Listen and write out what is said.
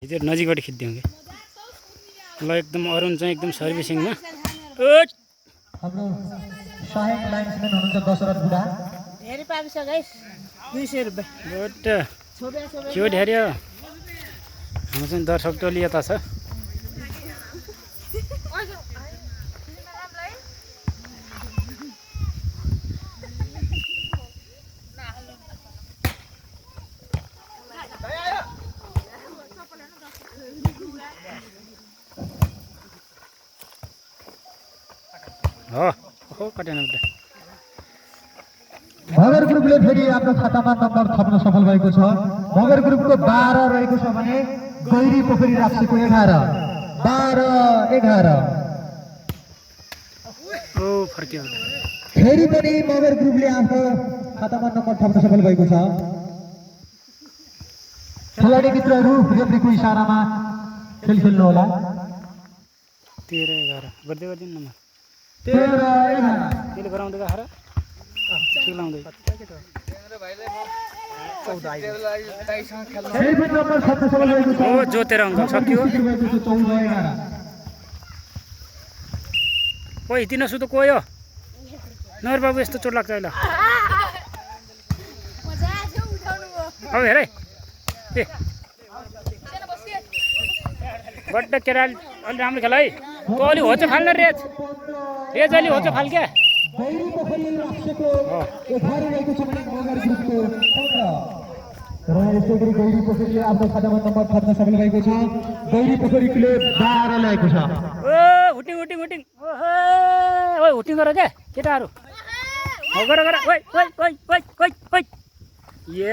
इधर नजिकबाट खिच्दिउँ कि ल एकदम अरुण चाहिँ एकदम सर्भिसिङमा हाम्रो सहायक लाइन्सम्यान हुनुहुन्छ दशरथ बुढा धेरै पाबिस गाइस 200 रुपैयाँ गुड क्यु ढेर्यो हाम्रो चाहिँ दर्शक टोली यता छ हो कटेन उता मगर ग्रुपले फेरि आफ्नो खातामा नम्बर थप्न सफल भएको छ। मगर ग्रुपको 12 रहेको छ भने गैरी पोखरी राप्सीको 11 12 11 ओ फर्क्यो फेरि पनि मगर ग्रुपले आफ्नो खातामा नम्बर थप्न सफल भएको छ। खेलाडी मित्रहरू रेफ्रीको इशारामा खेल खेल्नु होला। 13 11 गर्दै गर्दिन नम्बर 13 11 त्यसले गराउँदै गएर ठिक लाउँदै फेरि पनि नम्बर थप्न सफल भएको छ। ओ जोतेर अङ्क सकियो 14 11 ओइ दिन सुतो कोयो नर बाबु यस्तो चोट लाग्छ अहिले अब हेर है ए बड्ड केरा अलि राम्रो खेल है तँ अलि होचो फाल्न रेज अलि होचो फाल क्या गैरी पोखरी राप्सीको 11 रहेको छ भने मगर ग्रुपको 15 र यसै गरी गैरी पोखरीले आफ्नो खातामा नम्बर थप्न सफल भएको छ। गैरी पोखरीले 12 ल्याएको छ। ओ हुटिङ हुटिङ हुटिङ ओहो ओइ हुटिङ गर क्या केटाहरू हो गर गर ओइ ओइ ओइ ओइ ओइ ओइ ए